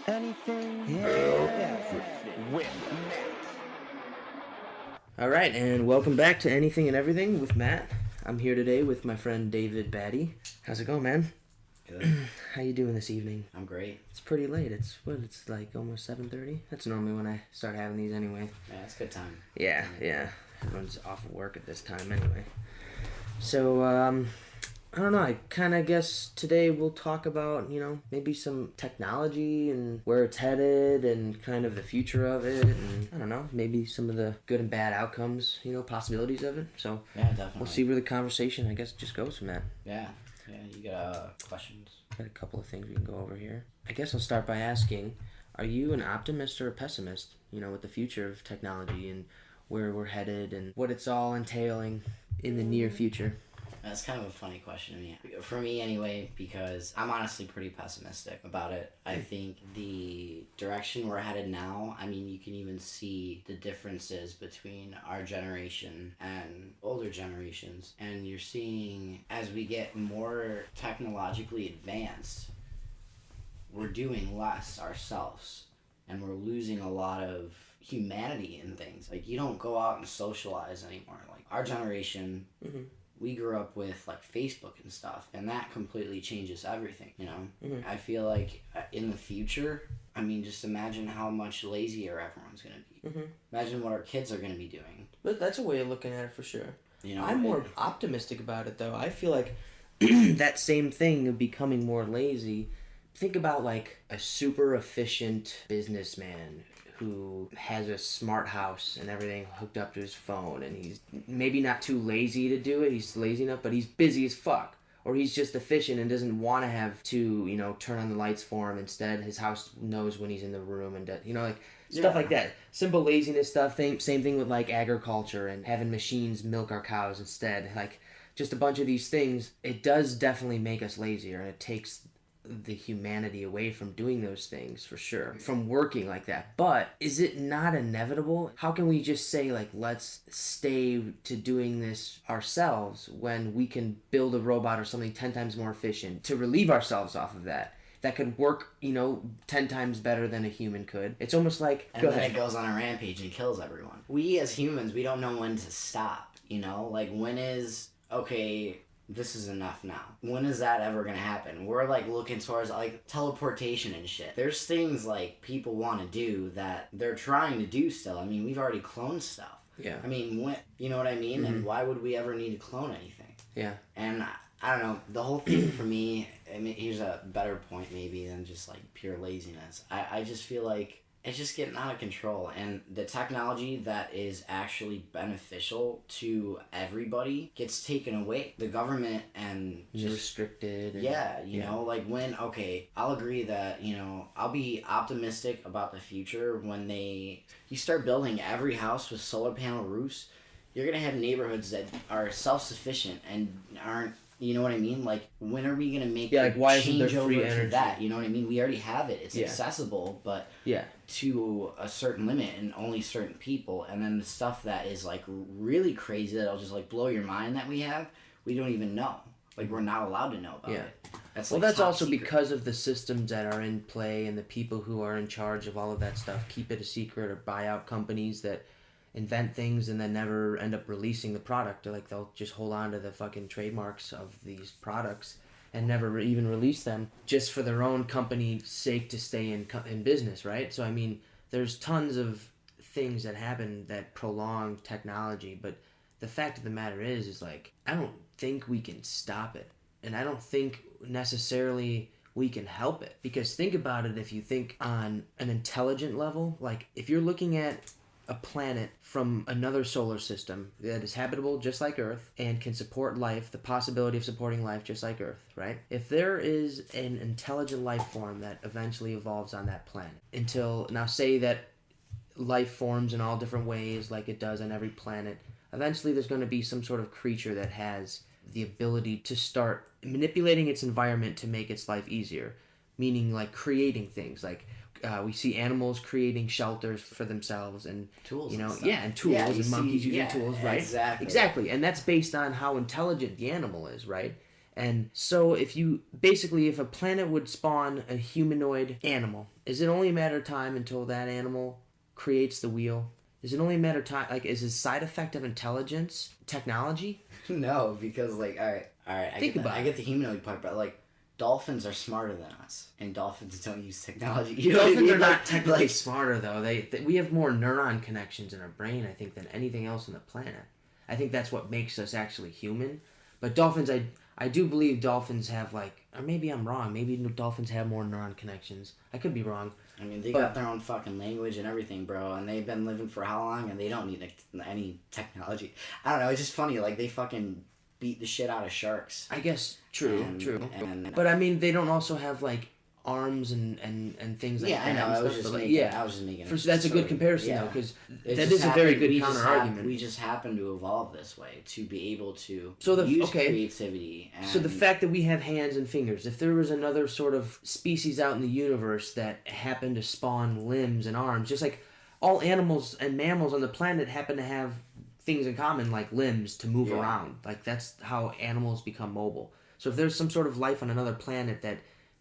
Anything and everything with Matt. All right, and welcome back to Anything and Everything with Matt. I'm here today with my friend David Batty. How's it going, man? Good. How you doing this evening? I'm great. It's pretty late. It's like almost 7:30? That's normally when I start having these anyway. Yeah, it's a good time. Yeah. Everyone's off of work at this time anyway. So, I don't know, I kind of guess today we'll talk about, maybe some technology and where it's headed and kind of the future of it and, I don't know, maybe some of the good and bad outcomes, possibilities of it. So, Yeah, definitely. we'll see where the conversation, I guess, just goes from that. Yeah, you got questions? Got a couple of things we can go over here. I guess I'll start by asking, are you an optimist or a pessimist, with the future of technology and where we're headed and what it's all entailing in the near future? That's kind of a funny question to me. For me, anyway, because I'm honestly pretty pessimistic about it. I think the direction we're headed now, you can even see the differences between our generation and older generations. And you're seeing, as we get more technologically advanced, we're doing less ourselves. And we're losing a lot of humanity in things. Like, you don't go out and socialize anymore. Like, our generation... Mm-hmm. We grew up with like Facebook and stuff, and that completely changes everything, Mm-hmm. I feel like in the future, just imagine how much lazier everyone's going to be. Mm-hmm. Imagine what our kids are going to be doing. But that's a way of looking at it for sure. I'm more optimistic about it though. I feel like that same thing of becoming more lazy. Think about like a super efficient businessman who has a smart house and everything hooked up to his phone, and he's maybe not too lazy to do it, he's lazy enough, but he's busy as fuck. Or he's just efficient and doesn't want to have to, turn on the lights for him. Instead, his house knows when he's in the room and, stuff like that. Simple laziness stuff. Same thing with, like, agriculture and having machines milk our cows instead. Like, just a bunch of these things. It does definitely make us lazier, and it takes the humanity away from doing those things for sure, from working like that. But is it not inevitable? How can we just say like, let's stay to doing this ourselves when we can build a robot or something 10 times more efficient to relieve ourselves off of that could work 10 times better than a human could? It's almost like, and then it goes on a rampage and kills everyone. We as humans, we don't know when to stop. Like, when is okay, this is enough now. When is that ever gonna happen? We're like looking towards like teleportation and shit. There's things like people want to do that they're trying to do still. We've already cloned stuff. Yeah. When, you know what I mean? Mm-hmm. And why would we ever need to clone anything? Yeah. And I don't know, the whole thing for me, here's a better point maybe than just like pure laziness. I just feel like it's just getting out of control, and the technology that is actually beneficial to everybody gets taken away. The government and just restricted. Like when, I'll agree that, I'll be optimistic about the future when you start building every house with solar panel roofs. You're going to have neighborhoods that are self-sufficient and aren't, you know what I mean? Like, when are we going to make like, why isn't there change free over energy? to that? You know what I mean? We already have it. It's accessible, but to a certain limit and only certain people. And then the stuff that is, like, really crazy that'll just, like, blow your mind that we don't even know. Like, we're not allowed to know about it. That's also secret. Because of the systems that are in play and the people who are in charge of all of that stuff keep it a secret, or buy out companies that invent things and then never end up releasing the product. Or like, they'll just hold on to the fucking trademarks of these products and never even release them, just for their own company's sake to stay in business, right? So there's tons of things that happen that prolong technology, but the fact of the matter is like, I don't think we can stop it, and I don't think necessarily we can help it. Because think about it, if you think on an intelligent level, like if you're looking at a planet from another solar system that is habitable just like Earth and can support life, the possibility of supporting life just like Earth, right? If there is an intelligent life form that eventually evolves on that planet, now say that life forms in all different ways like it does on every planet, eventually there's going to be some sort of creature that has the ability to start manipulating its environment to make its life easier, meaning like creating things like we see animals creating shelters for themselves and tools, and tools, and monkeys using tools, right? Exactly, and that's based on how intelligent the animal is, right? And so if a planet would spawn a humanoid animal, is it only a matter of time until that animal creates the wheel? Is it only a matter of time? Like, is it a side effect of intelligence, technology? No, because like, all right, I get the humanoid part, but like, dolphins are smarter than us, and dolphins don't use technology. You know Dolphins what I mean? are not technically smarter though. We have more neuron connections in our brain, I think, than anything else on the planet. I think that's what makes us actually human. But dolphins, I do believe dolphins have like, or maybe I'm wrong. Maybe dolphins have more neuron connections. I could be wrong. I mean, they got their own fucking language and everything, bro, and they've been living for how long, and they don't need any technology. I don't know, it's just funny, like, they fucking beat the shit out of sharks. I guess, true. And, but I mean, they don't also have, like, arms and things like that. Yeah, I know, I was just making it. That's a good comparison, though, because that is a very good counter-argument. We just happen to evolve this way, to be able to use creativity. So the fact that we have hands and fingers, if there was another sort of species out in the universe that happened to spawn limbs and arms, just like all animals and mammals on the planet happen to have things in common, like limbs to move around. Like, that's how animals become mobile. So if there's some sort of life on another planet that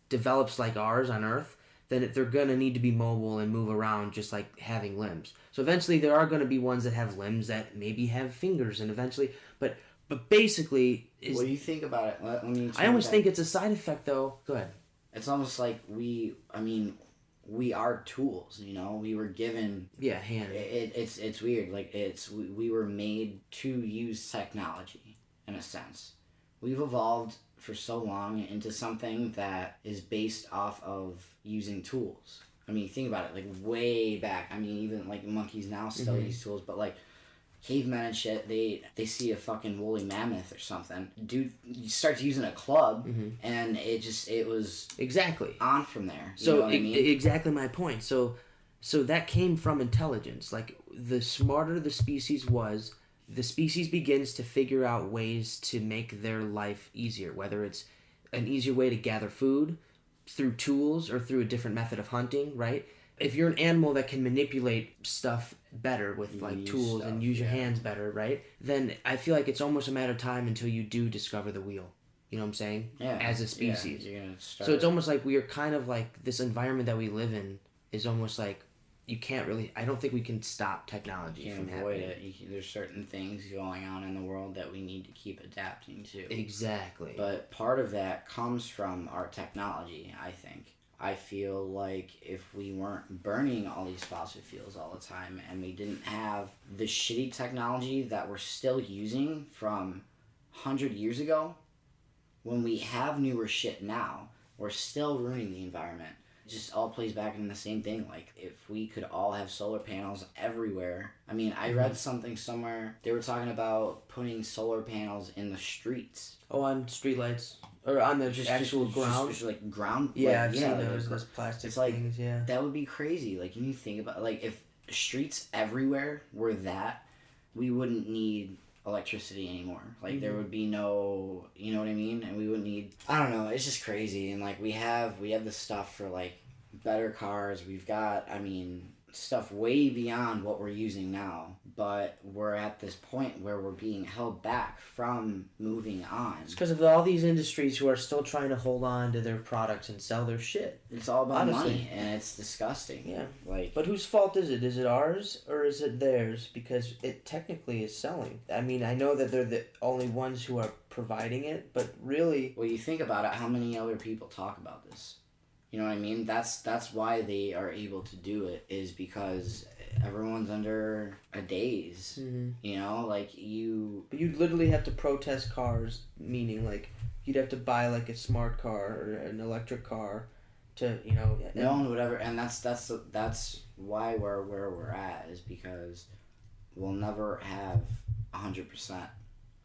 develops like ours on Earth, then they're going to need to be mobile and move around just like having limbs. So eventually there are going to be ones that have limbs that maybe have fingers, and eventually, but basically... What do you think about it? I almost think it's a side effect, though. Go ahead. It's almost like we are tools, you know? We were given... Yeah, hand. It's weird. Like, we were made to use technology, in a sense. We've evolved for so long into something that is based off of using tools. I mean, think about it, like, way back. I mean, even, like, monkeys now still use tools, but, like, cavemen and shit, they see a fucking woolly mammoth or something. Dude, you start using a club, and it was... Exactly. On from there. So, know what I mean? Exactly my point. So that came from intelligence. Like, the smarter the species was, the species begins to figure out ways to make their life easier, whether it's an easier way to gather food through tools or through a different method of hunting, right? If you're an animal that can manipulate stuff better with like tools and use your hands better, right? Then I feel like it's almost a matter of time until you do discover the wheel. You know what I'm saying? Yeah. As a species. Yeah, you're gonna start. So it's almost like we are kind of like, this environment that we live in is almost like, you can't really... I don't think we can stop technology from avoid happening. it. There's certain things going on in the world that we need to keep adapting to. Exactly. But part of that comes from our technology, I think. I feel like if we weren't burning all these fossil fuels all the time, and we didn't have the shitty technology that we're still using from 100 years ago, when we have newer shit now, we're still ruining the environment. Just all plays back in the same thing. Like, if we could all have solar panels everywhere. I mean, I read something somewhere, they were talking about putting solar panels in the streets. Oh, on streetlights? Or on the actual ground? Just like ground. Yeah, like, I've seen those plastic things, yeah. That would be crazy. Like, you think about, like, if streets everywhere were that, we wouldn't need electricity anymore. Like, there would be no, you know what I mean? And we wouldn't need, I don't know, it's just crazy. And like, we have the stuff for like better cars. We've got, I mean, stuff way beyond what we're using now, but we're at this point where we're being held back from moving on. It's because of all these industries who are still trying to hold on to their products and sell their shit. It's all about money, and it's disgusting. Yeah. Like, but whose fault is it? Is it ours or is it theirs? Because it technically is selling. I mean, I know that they're the only ones who are providing it, but really... Well, you think about it, how many other people talk about this? You know what I mean? That's why they are able to do it, is because everyone's under a daze. Mm-hmm. You know, like you... But you'd literally have to protest cars, meaning like you'd have to buy like a smart car or an electric car to, you know... No, and whatever, and that's why we're where we're at, is because we'll never have 100%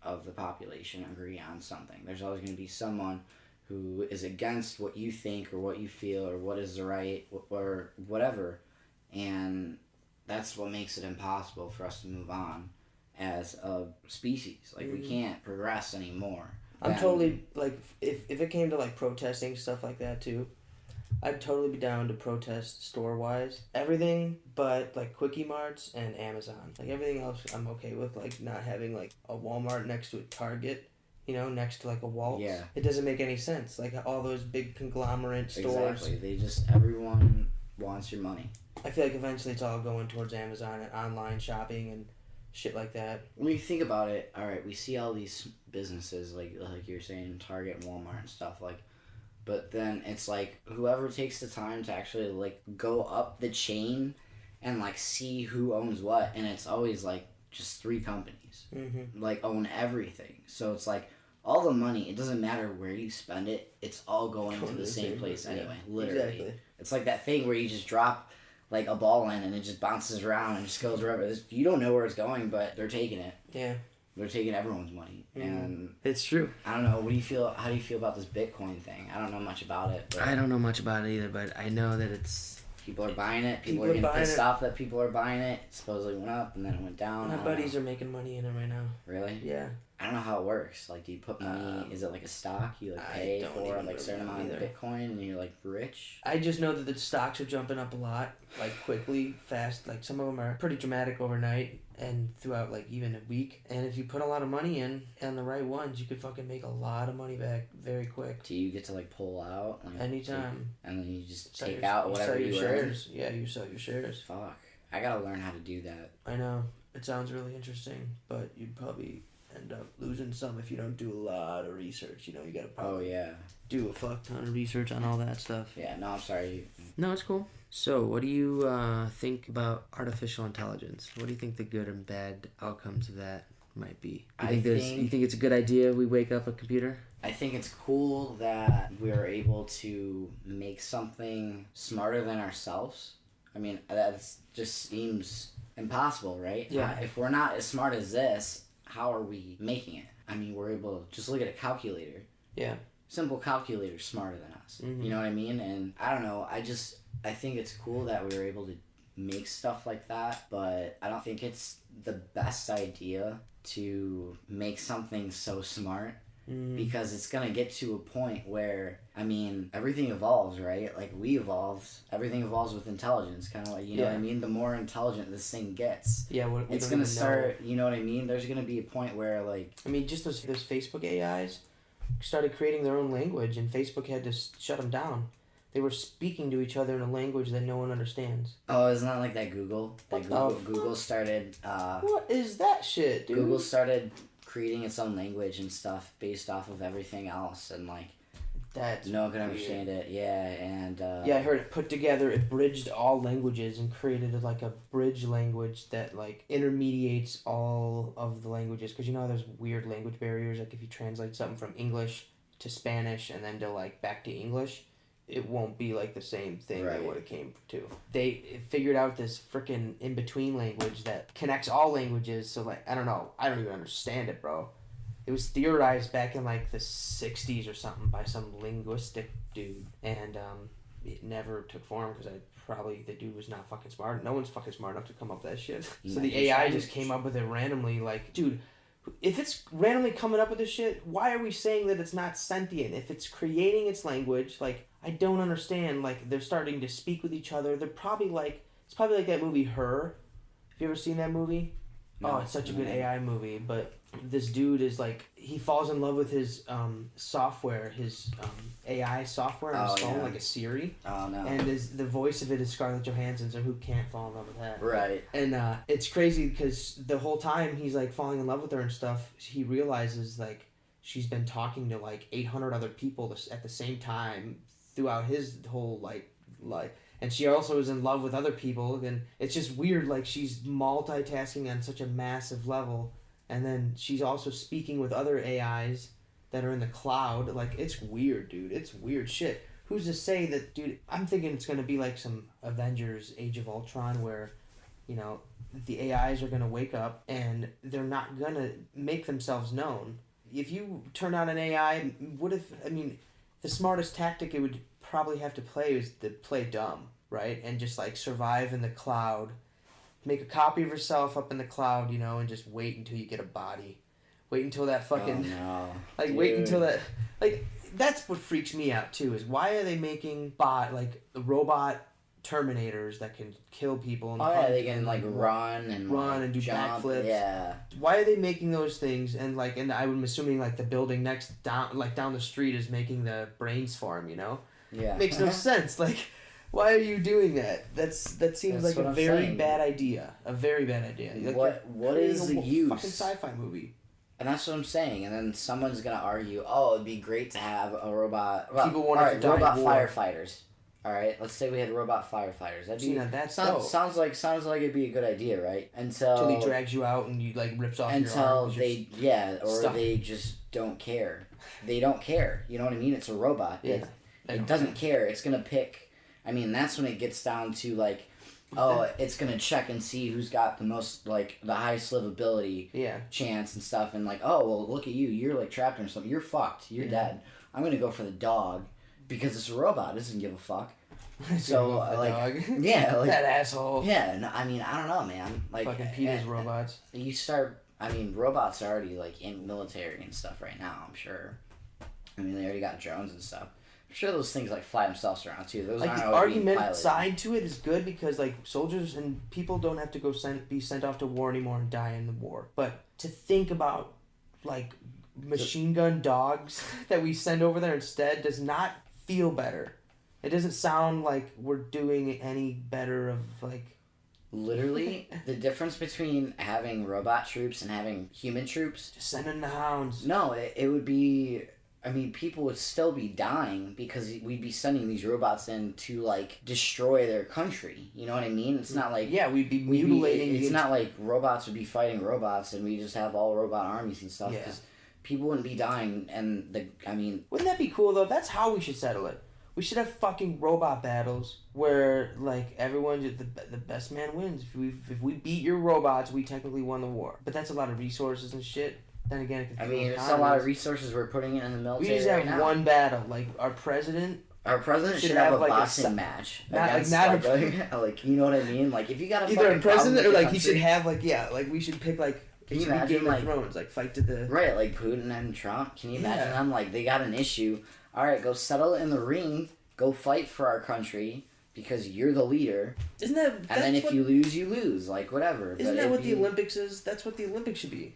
of the population agree on something. There's always going to be someone who is against what you think or what you feel or what is the right or whatever, and that's what makes it impossible for us to move on as a species. Like, we can't progress anymore. I'm totally, like, if it came to, like, protesting stuff like that, too, I'd totally be down to protest store-wise. Everything but, like, Quickie Marts and Amazon. Like, everything else I'm okay with, like, not having, like, a Walmart next to a Target you know, next to like a Waltz. Yeah. It doesn't make any sense. Like all those big conglomerate stores. Exactly. Everyone wants your money. I feel like eventually it's all going towards Amazon and online shopping and shit like that. When you think about it, all right, we see all these businesses like you're saying, Target and Walmart and stuff like, but then it's like whoever takes the time to actually like go up the chain and like see who owns what, and it's always like just 3 companies like own everything. So it's like all the money, it doesn't matter where you spend it, it's all going to the same place anyway. Literally, exactly. It's like that thing where you just drop like a ball in and it just bounces around and just goes wherever. You don't know where it's going, but they're taking it. Yeah. They're taking everyone's money, and it's true. I don't know. What do you feel? How do you feel about this Bitcoin thing? I don't know much about it. But I don't know much about it either, but I know that it's people are buying it. People are getting pissed off that people are buying it. It supposedly went up and then it went down. My buddies are making money in it right now. Really? Yeah. I don't know how it works. Like, do you put money? Is it like a stock? You like pay for like a certain amount of Bitcoin, and you're like rich. I just know that the stocks are jumping up a lot, like quickly, fast. Like some of them are pretty dramatic overnight and throughout like even a week. And if you put a lot of money in on the right ones, you could fucking make a lot of money back very quick. Do you get to like pull out like, anytime? And then you just take out whatever you shares. Yeah, you sell your shares. Fuck, I gotta learn how to do that. I know it sounds really interesting, but you'd probably end up losing some if you don't do a lot of research. You know, you gotta probably do a fuck ton of research on all that stuff. Yeah, no, I'm sorry. No, it's cool. So, what do you think about artificial intelligence? What do you think the good and bad outcomes of that might be? You think it's a good idea we wake up a computer? I think it's cool that we're able to make something smarter than ourselves. I mean, that just seems impossible, right? Yeah. If we're not as smart as this, how are we making it? I mean, we're able to just look at a calculator. Yeah. Simple calculator smarter than us. You know what I mean? And I don't know. I think it's cool that we were able to make stuff like that, but I don't think it's the best idea to make something so smart. Because it's gonna get to a point where, I mean, everything evolves, right? Like, we evolved. Everything evolves with intelligence, kind of like, you know what I mean? The more intelligent this thing gets, it's gonna start, you know what I mean? There's gonna be a point where, like... I mean, just those Facebook AIs started creating their own language, and Facebook had to shut them down. They were speaking to each other in a language that no one understands. Oh, isn't that like that Google? Google started... what is that shit, dude? Google started creating its own language and stuff based off of everything else, and like no one could understand it. Yeah, and yeah, I heard it put together. It bridged all languages and created like a bridge language that like intermediates all of the languages. Because you know there's weird language barriers. Like if you translate something from English to Spanish and then to like back to English, it won't be like the same thing that what it came to. They figured out this freaking in-between language that connects all languages. So like, I don't know. I don't even understand it, bro. It was theorized back in like the 60s or something by some linguistic dude. And it never took form because the dude was not fucking smart. No one's fucking smart enough to come up with that shit. So the AI just came up with it randomly. Like, dude, if it's randomly coming up with this shit, why are we saying that it's not sentient? If it's creating its language, like, I don't understand. Like, they're starting to speak with each other. They're probably like, it's probably like that movie Her. Have you ever seen that movie? No, it's such a good AI movie. But this dude is like, he falls in love with his software, his AI software on his phone, like a Siri. Oh, no. And the voice of it is Scarlett Johansson, so who can't fall in love with that? Right. And it's crazy because the whole time he's like falling in love with her and stuff, he realizes like she's been talking to like 800 other people at the same time throughout his whole like life. And she also is in love with other people, and it's just weird, like she's multitasking on such a massive level, and then she's also speaking with other AIs that are in the cloud. Like, it's weird, dude. It's weird shit. Who's to say that, dude, I'm thinking it's going to be like some Avengers Age of Ultron where, you know, the AIs are going to wake up and they're not going to make themselves known. If you turn on an AI, the smartest tactic it would probably have to play is to play dumb, right? And just like survive in the cloud, make a copy of yourself up in the cloud, you know, and just wait until you get a body. Wait until that fucking wait until that, like, that's what freaks me out too, is why are they making robot Terminators that can kill people. And Oh yeah, they can like run and do jump. backflips. Yeah. Why are they making those things? And I'm assuming like the building down the street is making the brains for him. You know? Yeah. Makes no sense. Like, why are you doing that? That seems like a very bad idea. A very bad idea. Like what is the use? Fucking sci-fi movie. And that's what I'm saying. And then someone's gonna argue, oh, it'd be great to have a robot. Well, People want to die robot in war. firefighters. All right, let's say we had robot firefighters. That'd be sounds like it'd be a good idea, right? Until he drags you out and you like rips off your arm. They just don't care. They don't care. You know what I mean? It's a robot. Yeah. It doesn't care. It's gonna pick. I mean, that's when it gets down to like, it's gonna check and see who's got the most like the highest livability chance and stuff, and like, oh well, look at you. You're like trapped in something. You're fucked. You're dead. I'm gonna go for the dog. Because it's a robot, it doesn't give a fuck. So like, yeah, like that asshole. Yeah, no, I mean, I don't know, man. Like fucking Peter's robots. You start. I mean, robots are already like in military and stuff right now. I'm sure. I mean, they already got drones and stuff. I'm sure those things like fly themselves around too. Those like aren't the always argument piloted. side to it is good because like soldiers and people don't have to be sent off to war anymore and die in the war. But to think about like machine gun dogs that we send over there instead does not feel better. It doesn't sound like we're doing any better of like... Literally, the difference between having robot troops and having human troops... Just send in the hounds. No, it would be... I mean, people would still be dying because we'd be sending these robots in to, like, destroy their country. You know what I mean? It's not like... Yeah, we'd be mutilating... It's not like robots would be fighting robots and we just have all robot armies and stuff. Yeah. People wouldn't be dying, and wouldn't that be cool though? That's how we should settle it. We should have fucking robot battles where like everyone, the best man wins. If we beat your robots, we technically won the war. But that's a lot of resources and shit. Then again, it's a lot of resources we're putting in the military. We just have one battle. Like our president should have a like boxing match. Like you know what I mean? Like if you got either a president or like he should have like we should pick like. Can you imagine Game of Thrones, like fight to the right, like Putin and Trump? Can you imagine them? Like they got an issue. All right, go settle it in the ring. Go fight for our country because you're the leader. Isn't that? And then if you lose, you lose. Like whatever. Isn't that what the Olympics is? That's what the Olympics should be.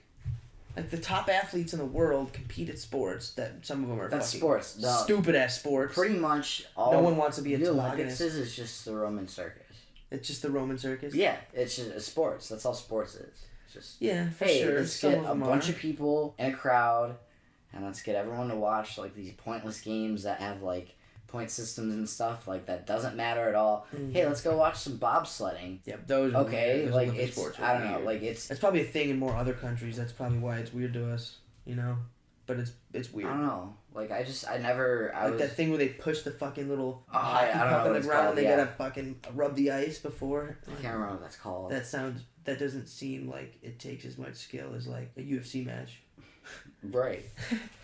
Like the top athletes in the world compete at sports that some of them are that's fucking sports. Stupid ass sports. Pretty much all. No one wants to be a the Olympics is just the Roman circus. It's just the Roman circus. Yeah, it's just sports. That's all sports is. Just, yeah, for hey, sure. let's get a bunch of people in a crowd, and let's get everyone to watch like these pointless games that have like point systems and stuff like that doesn't matter at all. Mm-hmm. Hey, let's go watch some bobsledding. Yeah, those are okay. Weird. Those like Olympic it's sports I don't weird. know. Like it's probably a thing in more other countries. That's probably why it's weird to us. You know, but it's weird. I don't know. Like I was that thing where they push the fucking little hockey puck on the ground and they gotta fucking rub the ice before. I can't remember what that's called. That doesn't seem like it takes as much skill as like a UFC match. Right.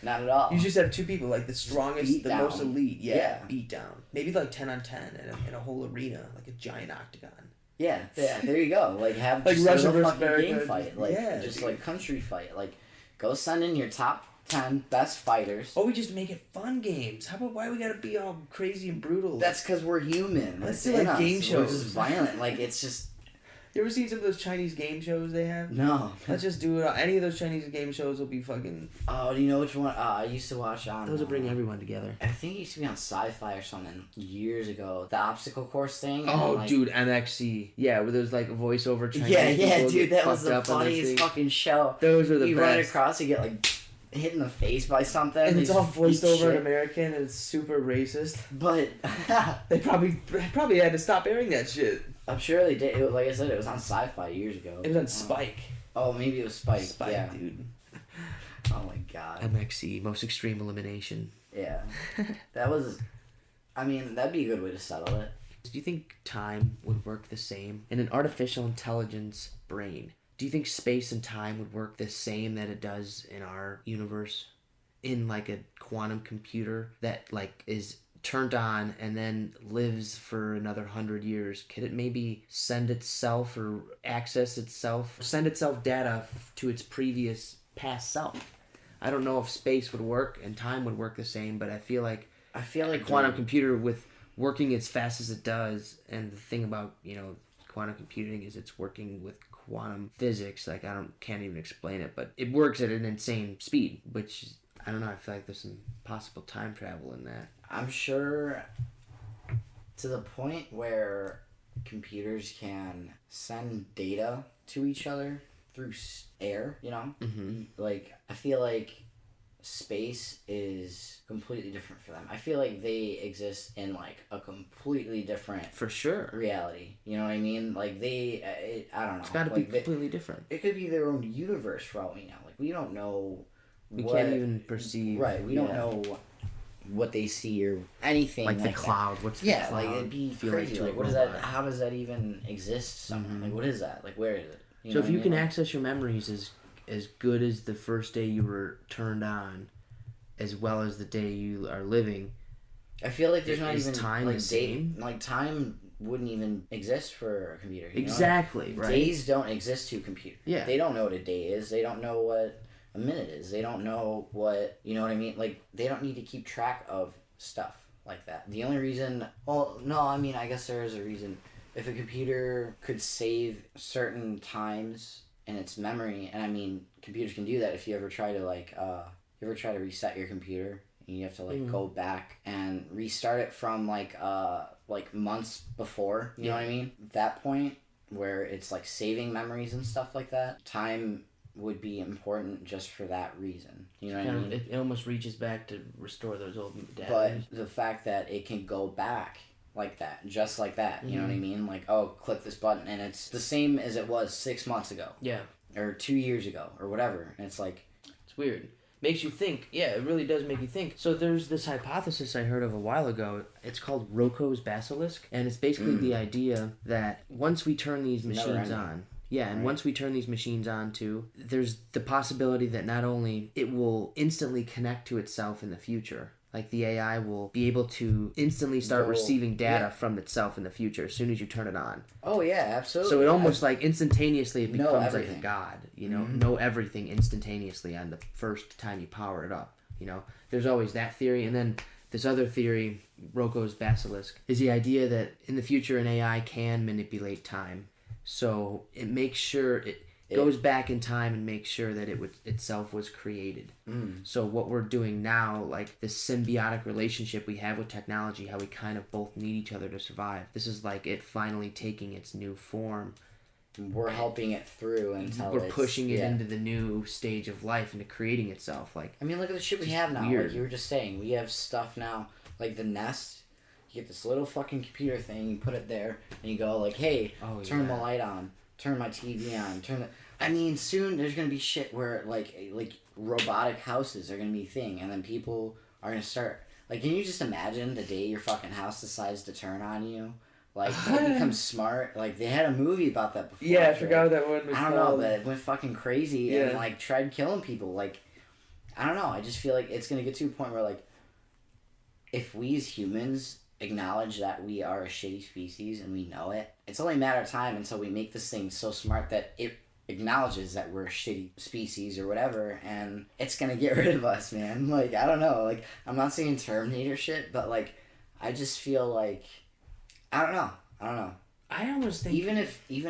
Not at all. You just have two people, like the strongest, most elite. Yeah. Beat down. Maybe like 10 on 10 in a whole arena, like a giant octagon. Yeah. There you go. Like have like just Russia a versus fucking America. game fight. Like just dude. Like country fight. Like go send in your top 10 best fighters. Or we just make it fun games. How about why we gotta be all crazy and brutal? That's because we're human. Let's do like game shows. We're just violent. Like it's just. You ever seen some of those Chinese game shows they have? No. Let's just do it. Any of those Chinese game shows will be fucking... Oh, do you know which one? I used to watch on... Those will bring everyone together. I think it used to be on Sci-Fi or something years ago. The obstacle course thing. Oh, like, dude, MXC. Yeah, where there's like voiceover Chinese Yeah, dude, that was the funniest fucking show. Those are the best. You run across, you get like... hit in the face by something. And it's all voiced over in American and it's super racist. But... they probably had to stop airing that shit. I'm sure they did. Like I said, it was on Sci-Fi years ago. It was on Spike. Oh, maybe it was Spike. Spike, yeah. dude. Oh my god. MXC, Most Extreme Elimination. Yeah. That was... I mean, that'd be a good way to settle it. Do you think time would work the same in an artificial intelligence brain? Do you think space and time would work the same that it does in our universe? In like a quantum computer that like is turned on and then lives for another 100 years? Could it maybe send itself or access itself, send itself data to its previous past self? I don't know if space would work and time would work the same, but I feel like a quantum computer with working as fast as it does. And the thing about, you know, quantum computing is it's working with quantum physics. Like, can't even explain it, but it works at an insane speed, which, I don't know, I feel like there's some possible time travel in that. I'm sure to the point where computers can send data to each other through air, you know? Mm-hmm. Like, I feel like space is completely different for them. I feel like they exist in, like, a completely different... For sure. ...reality. You know what I mean? Like, I don't know. It's got to like, be completely different. It could be their own universe for all we know. Like, we don't know We can't even perceive... Right, we don't know what they see or anything like the cloud. What's the cloud? Like, it'd be crazy. Like, what is that? How does that even exist somewhere? Like, what is that? Like, where is it? So if you can access your memories as good as the first day you were turned on, as well as the day you are living, I feel like there's not even time like the same? Like, time wouldn't even exist for a computer. Exactly, right? Days don't exist to a computer. Yeah. They don't know what a day is. They don't know what a minute is. They don't know what, you know what I mean? Like, they don't need to keep track of stuff like that. The only reason, well, no, I mean, I guess there is a reason. If a computer could save certain times in its memory, and I mean, computers can do that. If you ever try to, like, reset your computer, and you have to, like, go back and restart it from, like months before, you know what I mean? That point where it's, like, saving memories and stuff like that, time would be important just for that reason. You know what I mean? It almost reaches back to restore those old data. But the fact that it can go back like that, just like that, you know what I mean? Like, oh, click this button, and it's the same as it was 6 months ago. Yeah. Or 2 years ago, or whatever. And it's like... It's weird. Makes you think. Yeah, it really does make you think. So there's this hypothesis I heard of a while ago. It's called Rocco's basilisk, and it's basically the idea that once we turn these machines on... Yeah, and once we turn these machines on too, there's the possibility that not only it will instantly connect to itself in the future, like the AI will be able to instantly start receiving data from itself in the future as soon as you turn it on. Oh yeah, absolutely. So it almost like instantaneously it becomes like a everything. god, you know, know everything instantaneously on the first time you power it up, you know. There's always that theory, and then this other theory, Rocco's basilisk, is the idea that in the future an AI can manipulate time. So it makes sure it goes back in time and makes sure that itself was created. So what we're doing now, like this symbiotic relationship we have with technology, how we kind of both need each other to survive. This is like it finally taking its new form. We're helping it through until we're pushing it into the new stage of life, into creating itself. Like, I mean, look at the shit we have now. Weird. Like you were just saying, we have stuff now, like the Nest. You get this little fucking computer thing, you put it there, and you go like, hey, turn the light on, turn my TV on, I mean, soon there's gonna be shit where like robotic houses are gonna be a thing, and then people are gonna start, like, can you just imagine the day your fucking house decides to turn on you? Like, it becomes smart. Like, they had a movie about that before. Yeah, I forgot what that one was I don't know, but it went fucking crazy and, like, tried killing people. Like, I don't know, I just feel like it's gonna get to a point where, like, if we as humans acknowledge that we are a shitty species and we know it, it's only a matter of time until we make this thing so smart that it acknowledges that we're a shitty species or whatever, and it's gonna get rid of us, man. Like, I don't know, like, I'm not saying Terminator shit, but, like, I just feel like, I don't know. I almost think even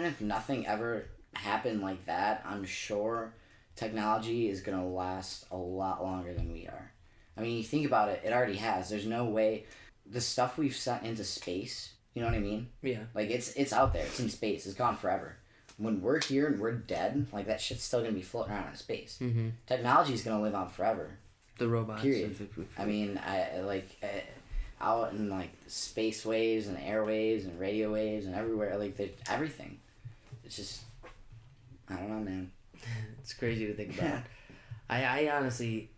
if nothing ever happened like that, I'm sure technology is gonna last a lot longer than we are. I mean, you think about it, it already has. There's no way. The stuff we've sent into space, you know what I mean? Yeah. Like, it's out there. It's in space. It's gone forever. When we're here and we're dead, like, that shit's still going to be floating around in space. Mm-hmm. Technology's going to live on forever. The robots. Period. I mean, out in, like, space waves and airwaves and radio waves and everywhere, like, everything. It's just, I don't know, man. It's crazy to think about. I honestly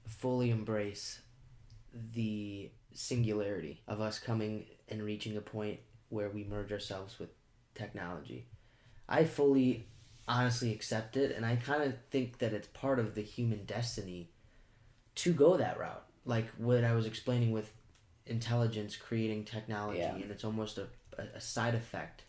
fully embrace the singularity of us coming and reaching a point where we merge ourselves with technology. I fully honestly accept it, and I kind of think that it's part of the human destiny to go that route. Like what I was explaining with intelligence creating technology, and it's almost a side effect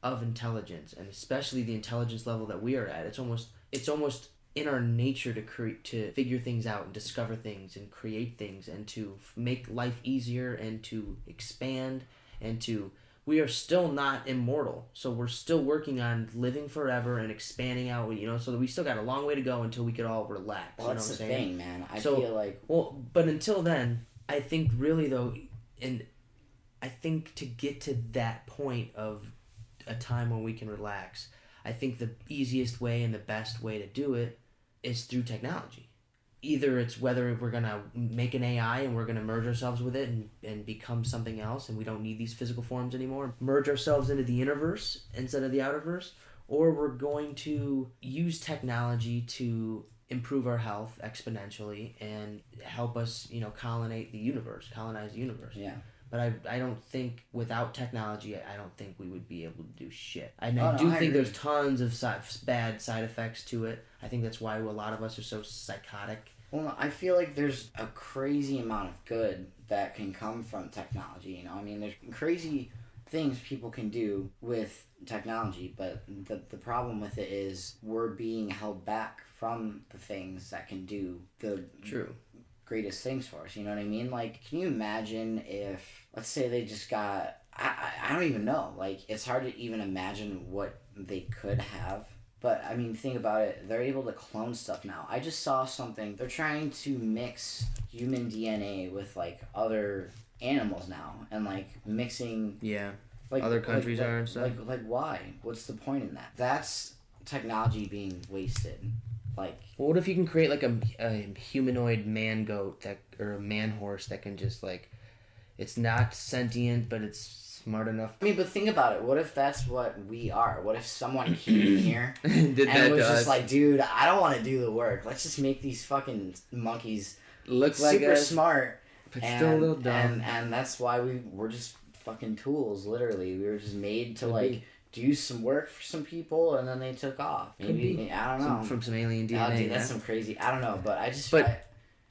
of intelligence, and especially the intelligence level that we are at. It's almost in our nature to figure things out and discover things and create things and to make life easier and to expand and to... We are still not immortal, so we're still working on living forever and expanding out, so that we still got a long way to go until we could all relax. Well, that's the thing, man. I feel like... Well, but until then, I think really, though, and I think to get to that point of a time when we can relax, I think the easiest way and the best way to do it is through technology. Either it's whether we're going to make an AI and we're going to merge ourselves with it and become something else and we don't need these physical forms anymore, merge ourselves into the innerverse instead of the outerverse, or we're going to use technology to improve our health exponentially and help us, colonize the universe. Yeah. But I don't think without technology, I don't think we would be able to do shit. And I think agree. there's tons of bad side effects to it. I think that's why a lot of us are so psychotic. Well, I feel like there's a crazy amount of good that can come from technology, there's crazy things people can do with technology, but the problem with it is we're being held back from the things that can do the greatest things for us, you know what I mean? Like, can you imagine if, let's say they just got, I don't even know, like, it's hard to even imagine what they could have. But, think about it. They're able to clone stuff now. I just saw something. They're trying to mix human DNA with, other animals now. And, mixing... Yeah. Other countries are and stuff. Why? What's the point in that? That's technology being wasted. Well, what if you can create, a humanoid man-goat or a man-horse that can just, it's not sentient, but it's smart enough. But think about it. What if that's what we are? What if someone came here and was just like, dude, I don't want to do the work. Let's just make these fucking monkeys look super smart. But still a little dumb. And that's why we're just fucking tools, literally. We were just made to, do some work for some people, and then they took off. Maybe, I don't know. From some alien DNA. Dude, that's some crazy... I don't know, but I just...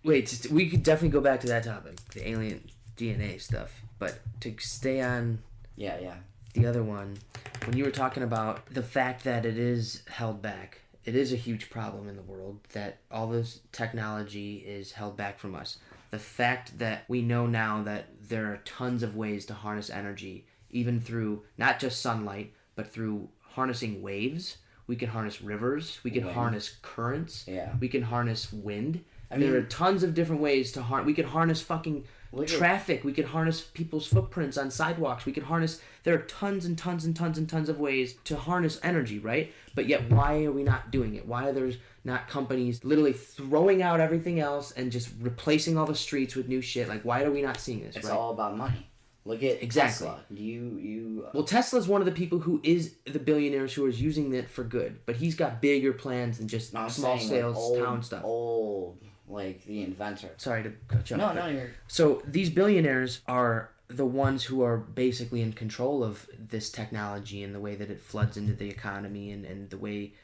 Wait, we could definitely go back to that topic, the alien DNA stuff. But to stay on the other one, when you were talking about the fact that it is held back, it is a huge problem in the world that all this technology is held back from us. The fact that we know now that there are tons of ways to harness energy, even through not just sunlight, but through harnessing waves. We can harness rivers. We can harness currents. Yeah. We can harness wind. There are tons of different ways to harness. We could harness fucking traffic. We could harness people's footprints on sidewalks. We could harness... There are tons and tons and tons and tons of ways to harness energy, right? But yet, why are we not doing it? Why are there not companies literally throwing out everything else and just replacing all the streets with new shit? Why are we not seeing this, It's all about money. Look at Tesla. Well, Tesla's one of the people who is the billionaires who is using it for good, but he's got bigger plans than just small sales town stuff. The inventor. Sorry to cut you off. No, you're... So these billionaires are the ones who are basically in control of this technology and the way that it floods into the economy and the way,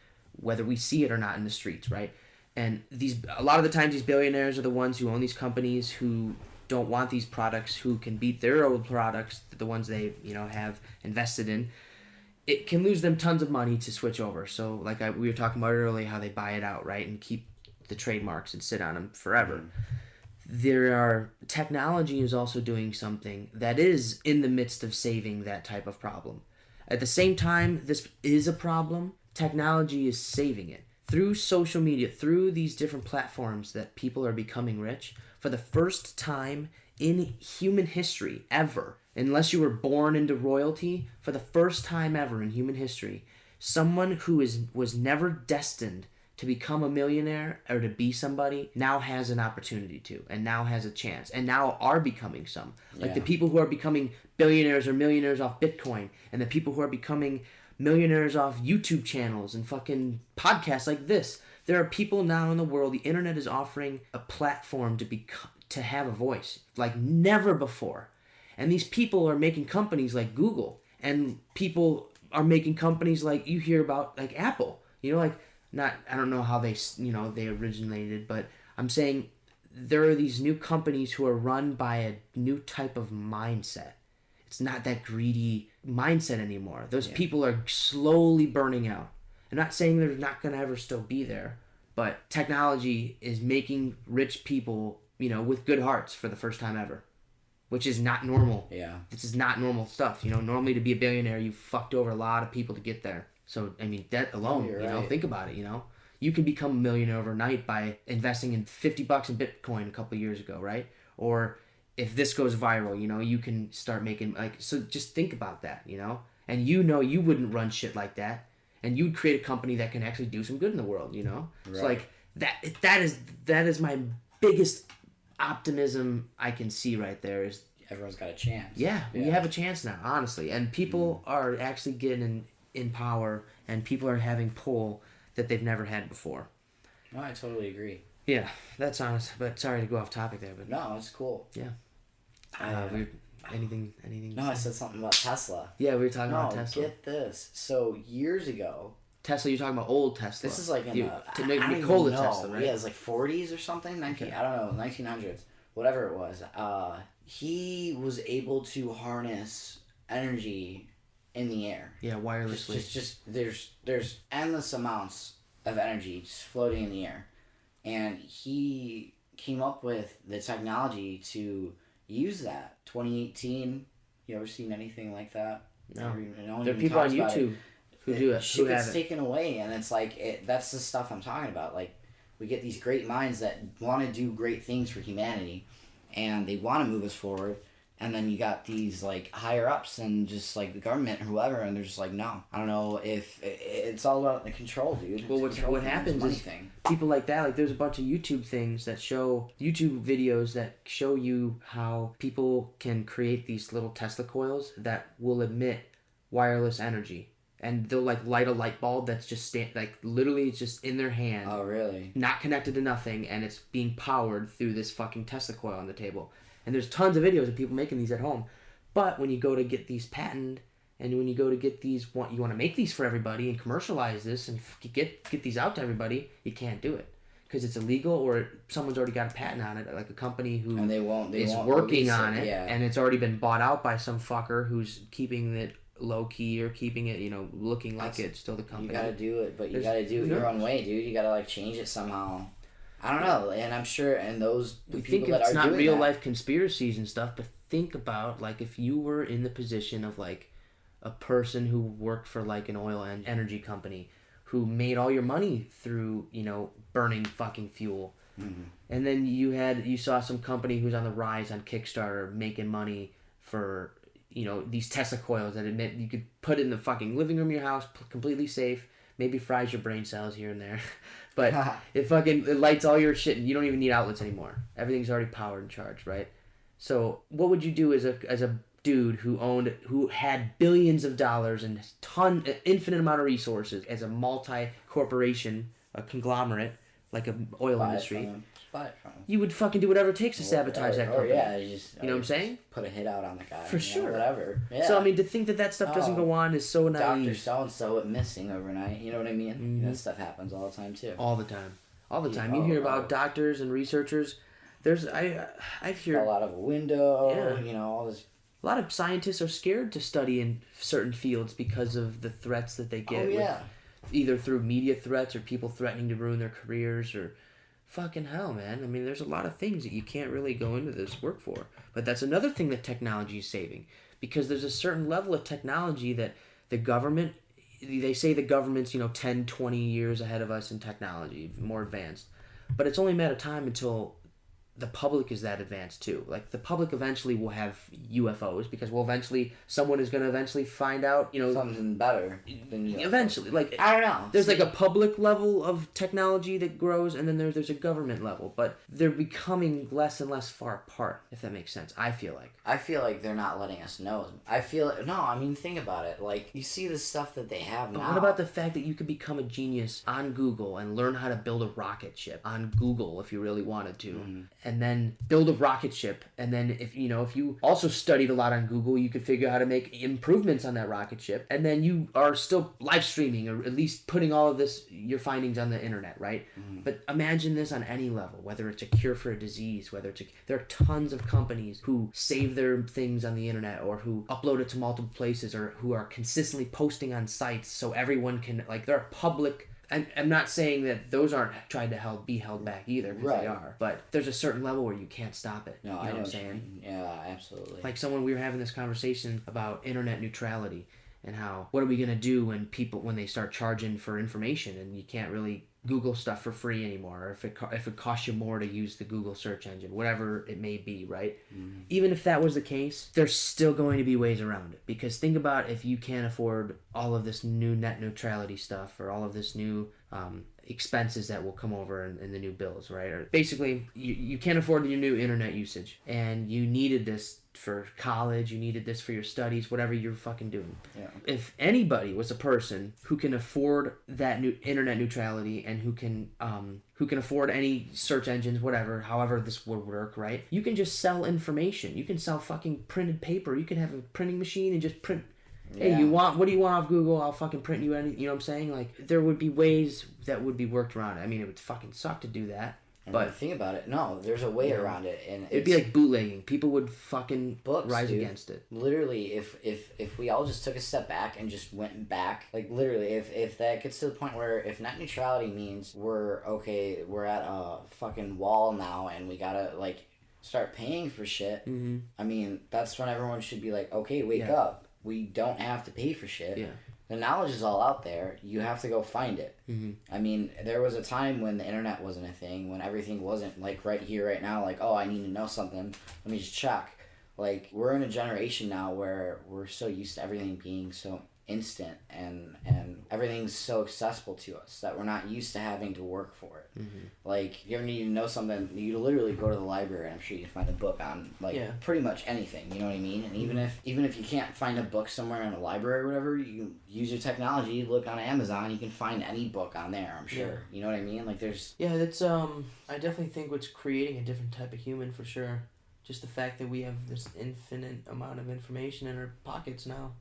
whether we see it or not in the streets, right? And a lot of the times these billionaires are the ones who own these companies who don't want these products, who can beat their old products, the ones they have invested in. It can lose them tons of money to switch over. So we were talking about earlier, how they buy it out, right, and keep the trademarks and sit on them forever. Technology is also doing something that is in the midst of saving that type of problem. At the same time, this is a problem. Technology is saving it. Through social media, through these different platforms that people are becoming rich, for the first time in human history ever, unless you were born into royalty, for the first time ever in human history, someone who was never destined to become a millionaire or to be somebody now has an opportunity to, and now has a chance, and now are becoming some. The people who are becoming billionaires or millionaires off Bitcoin, and the people who are becoming millionaires off YouTube channels and fucking podcasts like this. There are people now in the world, the internet is offering a platform to have a voice like never before. And these people are making companies like Google, and people are making companies like you hear about, like Apple. I don't know how they originated, but I'm saying there are these new companies who are run by a new type of mindset. It's not that greedy mindset anymore. Those people are slowly burning out. I'm not saying they're not going to ever still be there, But technology is making rich people, with good hearts for the first time ever, which is not normal. Yeah. This is not normal stuff. Normally to be a billionaire, you fucked over a lot of people to get there. So, that alone, right. think about it, You can become a millionaire overnight by investing in $50 in Bitcoin a couple of years ago, right? Or if this goes viral, you can start making, so just think about that, And you wouldn't run shit like that. And you'd create a company that can actually do some good in the world, Right. It's like, that is my biggest optimism I can see right there is... Everyone's got a chance. Yeah, we have a chance now, honestly. And people are actually getting in power, and people are having pull that they've never had before. No, I totally agree. Yeah, that's honest. But sorry to go off topic there. But no, it's cool. Yeah. Anything? No, I said something about Tesla. Yeah, we were talking about Tesla. Get this. So years ago. Tesla, you're talking about old Tesla. This is like Nikola Tesla, right? Yeah, it's like 40s or something. I don't know, 1900s, whatever it was. He was able to harness energy in the air. Yeah, wirelessly. Just there's endless amounts of energy just floating in the air, and he came up with the technology to use that. 2018. You ever seen anything like that? No. There are people on YouTube who do it. Shit gets taken away, and it's like that's the stuff I'm talking about. Like, we get these great minds that want to do great things for humanity, and they want to move us forward. And then you got these like higher ups and just like the government or whoever, and they're just like, no. I don't know if it's all about the control, dude. Well, what happens is people like that. Like, there's a bunch of YouTube things that show YouTube videos that show you how people can create these little Tesla coils that will emit wireless energy, and they'll like light a light bulb that's just literally it's just in their hand. Oh, really? Not connected to nothing, and it's being powered through this fucking Tesla coil on the table. And there's tons of videos of people making these at home. But when you go to get these patented, and when you go to get these, you want to make these for everybody and commercialize this and get these out to everybody, you can't do it. Because it's illegal, or someone's already got a patent on it, like a company who is working on it, and it's already been bought out by some fucker who's keeping it low key or keeping it, looking like it's still the company. You gotta do it, but you gotta do it your own way, dude. You gotta change it somehow. I don't know, and I'm sure, and we think it's not real life conspiracies and stuff, but think about if you were in the position of a person who worked for an oil and energy company who made all your money through burning fucking fuel, and then you saw some company who's on the rise on Kickstarter making money for these Tesla coils that you could put in the fucking living room of your house, completely safe. Maybe fries your brain cells here and there. But it lights all your shit, and you don't even need outlets anymore. Everything's already powered and charged, right? So what would you do as a dude who had billions of dollars and infinite amount of resources as a multi-corporation, a conglomerate, like an oil industry? You would fucking do whatever it takes to sabotage that company. Yeah, you know what I'm saying? Put a hit out on the guy. For sure. Whatever. Yeah. So, to think that stuff doesn't go on is so naive. Dr. So-and-so went missing overnight. You know what I mean? Mm-hmm. That stuff happens all the time, too. All the time. You hear about doctors and researchers. I hear... Fell out of a window. Yeah. All this... A lot of scientists are scared to study in certain fields because of the threats that they get. Either through media threats or people threatening to ruin their careers or... Fucking hell, man. There's a lot of things that you can't really go into this work for. But that's another thing that technology is saving. Because there's a certain level of technology that the government... They say the government's, 10, 20 years ahead of us in technology, more advanced. But it's only a matter of time until the public is that advanced, too. The public eventually will have UFOs, because someone is going to eventually find out, something better than UFOs. Eventually. I don't know. There's a public level of technology that grows, and then there's a government level. But they're becoming less and less far apart, if that makes sense, I feel like. I feel like they're not letting us know. Think about it. You see the stuff that they have now. But what about the fact that you could become a genius on Google and learn how to build a rocket ship on Google if you really wanted to? Mm-hmm. And then build a rocket ship, and then if you also studied a lot on Google, you could figure out how to make improvements on that rocket ship, and then you are still live streaming or at least putting all of your findings on the internet, right? Mm-hmm. But imagine this on any level, whether it's a cure for a disease, there are tons of companies who save their things on the internet or who upload it to multiple places or who are consistently posting on sites so everyone can, there are public I'm not saying that those aren't tried to be held back either, because they are. But there's a certain level where you can't stop it. No, you know I know what I'm what you saying. mean. Yeah, absolutely. Like we were having this conversation about internet neutrality and how what are we gonna do when they start charging for information and you can't really Google stuff for free anymore, or if it costs you more to use the Google search engine, whatever it may be, right? Mm-hmm. Even if that was the case, there's still going to be ways around it. Because think about if you can't afford all of this new net neutrality stuff or all of this new expenses that will come over in the new bills, right? Or basically, you can't afford your new internet usage, and you needed this for college, you needed this for your studies, whatever you're fucking doing. Yeah. If anybody was a person who can afford that new internet neutrality and who can afford any search engines, whatever, however this would work, right? You can just sell information. You can sell fucking printed paper. You can have a printing machine and just print. Yeah. Hey, what do you want off Google? I'll fucking print you anything. You know what I'm saying? Like, there would be ways that would be worked around it. I mean, it would fucking suck to do that. But think about it. No, there's a way around it, and it'd be like bootlegging. People would fucking rise against it. Literally, if we all just took a step back and just went back, like literally, if that gets to the point where if net neutrality means we're at a fucking wall now, and we gotta like start paying for shit. Mm-hmm. I mean, that's when everyone should be like, okay, wake up. We don't have to pay for shit. Yeah. The knowledge is all out there. You have to go find it. Mm-hmm. I mean, there was a time when the internet wasn't a thing, when everything wasn't like right here, right now, like, oh, I need to know something. Let me just check. Like, we're in a generation now where we're so used to everything being so instant and everything's so accessible to us that we're not used to having to work for it. Mm-hmm. Like, you ever need to know something, you literally go to the library and I'm sure you can find a book on pretty much anything, you know what I mean? And even if you can't find a book somewhere in a library or whatever, you use your technology, look on Amazon, you can find any book on there, I'm sure. Yeah. You know what I mean? Like, there's... Yeah, that's, I definitely think what's creating a different type of human for sure. Just the fact that we have this infinite amount of information in our pockets now.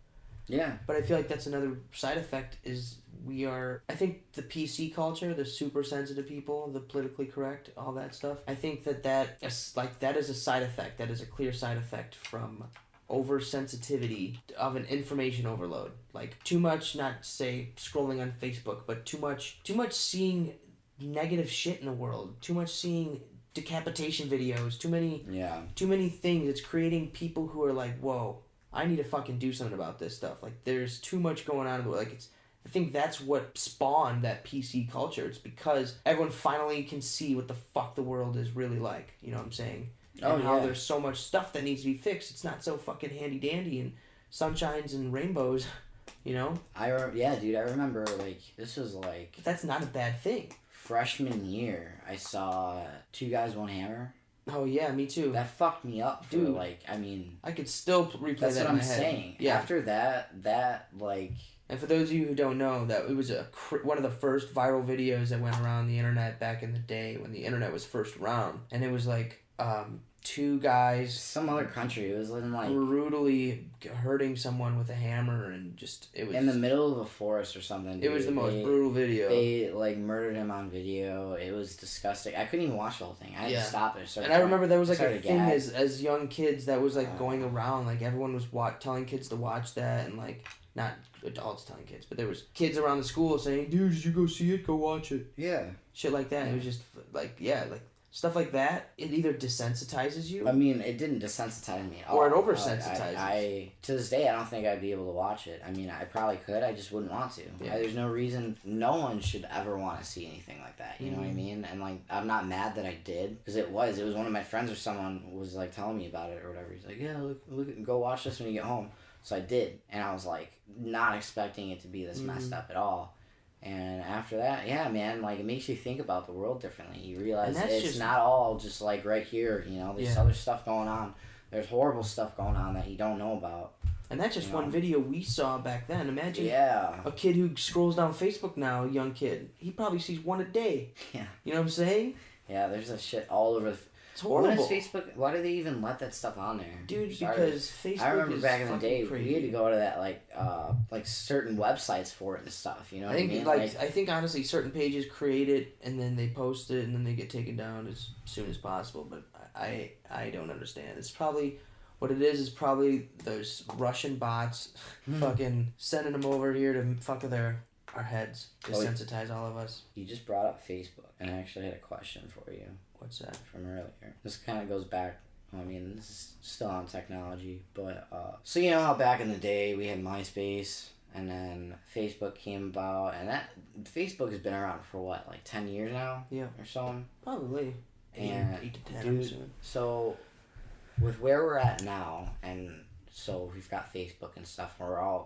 Yeah. But I feel like that's another side effect is I think the PC culture, the super sensitive people, the politically correct, all that stuff, I think that is a side effect, that is a clear side effect from oversensitivity of an information overload. Like too much, not say scrolling on Facebook, but too much seeing negative shit in the world, too much seeing decapitation videos, too many things. It's creating people who are like, whoa, I need to fucking do something about this stuff. Like, there's too much going on. Like, I think that's what spawned that PC culture. It's because everyone finally can see what the fuck the world is really like. You know what I'm saying? And how there's so much stuff that needs to be fixed. It's not so fucking handy-dandy and sunshines and rainbows, you know? Dude, I remember, like, this was, like... But that's not a bad thing. Freshman year, I saw Two Guys, One Hammer. Oh, yeah, me too. That fucked me up for, dude, like, I mean... I could still replay that in my head. That's what I'm saying. Yeah. After that, like... And for those of you who don't know, that it was one of the first viral videos that went around the internet back in the day when the internet was first around. And it was, like, two guys... Some other country. It was in, like... brutally hurting someone with a hammer and just... It was... In the middle of a forest or something, dude. It was the most brutal video. They, like, murdered him on video. It was disgusting. I couldn't even watch the whole thing. I had to stop it. And I remember there was, like, a thing as young kids that was, like, going around. Like, everyone was telling kids to watch that and, like... Not adults telling kids, but there was kids around the school saying, dude, did you go see it? Go watch it. Yeah. Shit like that. Yeah. It was just, like, stuff like that, it either desensitizes you. I mean, it didn't desensitize me at all. Or it oversensitizes. I to this day, I don't think I'd be able to watch it. I mean, I probably could. I just wouldn't want to. Yeah. There's no reason. No one should ever want to see anything like that. You know what I mean? And, like, I'm not mad that I did. Because it was one of my friends or someone was, like, telling me about it or whatever. He's like, yeah, look, go watch this when you get home. So I did. And I was, like, not expecting it to be this messed up at all. And after that, yeah, man, like, it makes you think about the world differently. You realize it's not all just, like, right here, you know? There's other stuff going on. There's horrible stuff going on that you don't know about. And that's just one video we saw back then. Imagine a kid who scrolls down Facebook now, a young kid. He probably sees one a day. Yeah. You know what I'm saying? Yeah, there's that shit all over the... It's horrible. Why do they even let that stuff on there? Dude, because Facebook I remember is back in the day, crazy. We had to go to that, like certain websites for it and stuff, you know what I mean? I think, honestly, certain pages create it, and then they post it, and then they get taken down as soon as possible, but I don't understand. It's probably... What it is probably those Russian bots fucking sending them over here to fuck with their our heads, Oh, desensitize all of us. You just brought up Facebook, and I actually had a question for you. What's that? From earlier. This kind of goes back, I mean, this is still on technology, but, so you know how back in the day we had MySpace, and then Facebook came about, and that, Facebook has been around for what, like 10 years now? Yeah. Or so? Probably. And 8 to 10, dude, I'm assuming. so, with where we're at now, and so we've got Facebook and stuff,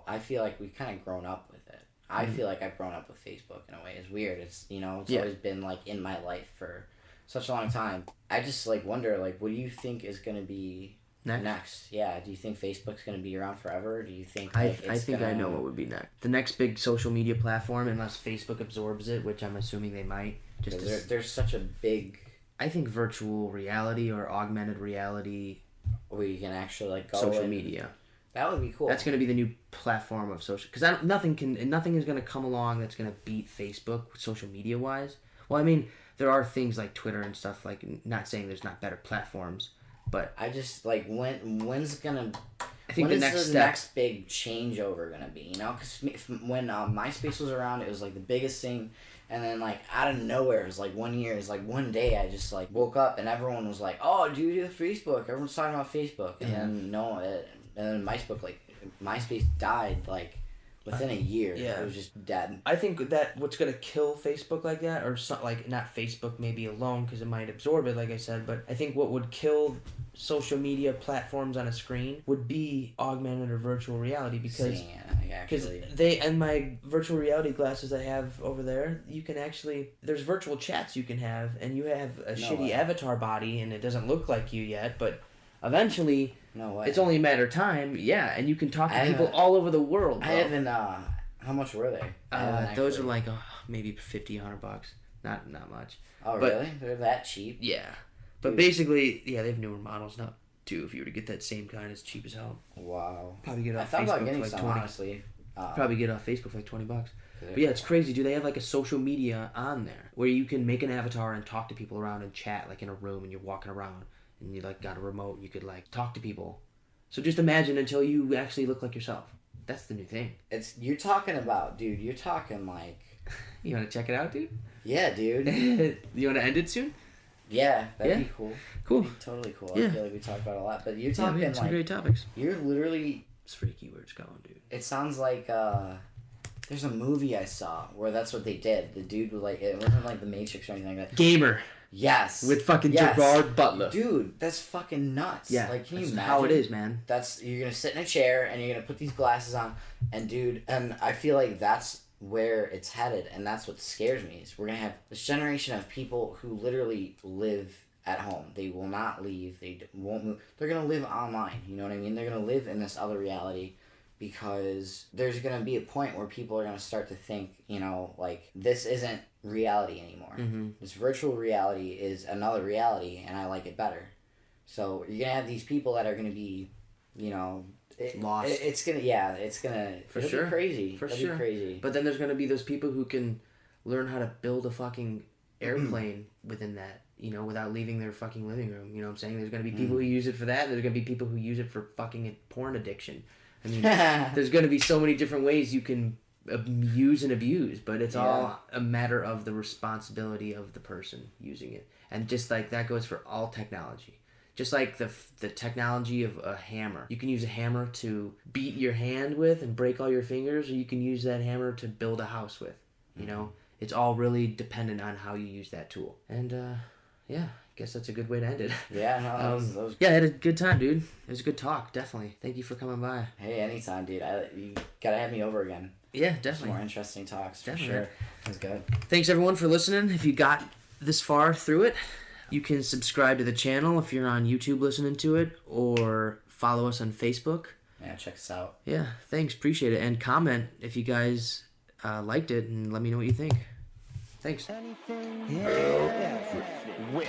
I feel like we've kind of grown up with it. I feel like I've grown up with Facebook in a way. It's weird. It's, you know, it's always been, like, in my life for such a long time. I just, like, wonder, like, what do you think is going to be next? Yeah, do you think Facebook's going to be around forever? Do you think, like, I think I know what would be next. The next big social media platform, unless Facebook absorbs it, which I'm assuming they might. There's such a big... I think virtual reality or augmented reality... Where you can actually, like, go social media. That would be cool. That's going to be the new platform of social... Because nothing is going to come along that's going to beat Facebook social media-wise. Well, I mean, there are things like Twitter and stuff, like, not saying there's not better platforms, but... I just, like, when's going to... I think when the is next big changeover going to be, you know? Because when MySpace was around, it was, like, the biggest thing... And then, like, out of nowhere, it was, like, one year, it's like, one day I just, like, woke up and everyone was like, oh, dude, you have Facebook. Everyone's talking about Facebook. And then MySpace died, like, within a year. Yeah. It was just dead. I think that what's going to kill Facebook like that, or like, not Facebook maybe alone, because it might absorb it, like I said, but I think what would kill social media platforms on a screen would be augmented or virtual reality, because they, and my virtual reality glasses I have over there, you can actually, there's virtual chats you can have, and you have a shitty avatar body and it doesn't look like you yet, but eventually it's only a matter of time, and you can talk to people all over the world, bro. I haven't, how much were they? Those are like maybe $50, $100, not much. Oh, really? They're that cheap? Yeah. But basically, they have newer models now, too, if you were to get that same kind, it's cheap as hell. Wow. Probably get it off I thought Facebook about getting for like some, 20. honestly. Probably get it off Facebook for like $20. But yeah, it's crazy, dude. They have like a social media on there where you can make an avatar and talk to people around and chat, like in a room, and you're walking around, and you like got a remote, and you could like talk to people. So just imagine until you actually look like yourself. That's the new thing. You're talking about, dude, you're talking like... You want to check it out, dude? Yeah, dude. You want to end it soon? Yeah, that'd be cool. Cool. That'd be totally cool. Yeah. I feel like we talked about it a lot. But you're talking we had some like... great topics. You're literally... It's freaky where it's going, dude. It sounds like, there's a movie I saw where that's what they did. The dude was like... It wasn't like The Matrix or anything like that. Gamer. Yes. With fucking Gerard Butler. Dude, that's fucking nuts. Yeah. Like, can you imagine? How it is, man. You're gonna sit in a chair and you're gonna put these glasses on, and dude, and I feel like that's where it's headed, and that's what scares me, is we're gonna have this generation of people who literally live at home. They will not leave. They won't move. They're gonna live online. You know what I mean? They're gonna live in this other reality, because there's going to be a point where people are going to start to think, you know, like, this isn't reality anymore. Mm-hmm. This virtual reality is another reality, and I like it better. So you're going to have these people that are going to be, you know... lost. It's going to... Yeah, it's going to... For sure. Be crazy. For It'll sure. Be crazy. But then there's going to be those people who can learn how to build a fucking airplane within that, you know, without leaving their fucking living room. You know what I'm saying? There's going to be people who use it for that, and there's going to be people who use it for fucking porn addiction. I mean, there's going to be so many different ways you can use and abuse, but it's all a matter of the responsibility of the person using it. And just like that goes for all technology. Just like the technology of a hammer. You can use a hammer to beat your hand with and break all your fingers, or you can use that hammer to build a house with. You know? It's all really dependent on how you use that tool. And, yeah. Guess that's a good way to end it. Yeah, no, that was... Yeah, I had a good time, dude. It was a good talk, definitely. Thank you for coming by. Hey, anytime, dude. You gotta have me over again. Yeah, definitely. Some more interesting talks, definitely. For sure. It was good. Thanks, everyone, for listening. If you got this far through it, you can subscribe to the channel if you're on YouTube listening to it, or follow us on Facebook. Yeah, check us out. Yeah, thanks. Appreciate it. And comment if you guys liked it, and let me know what you think. Thanks. Anything with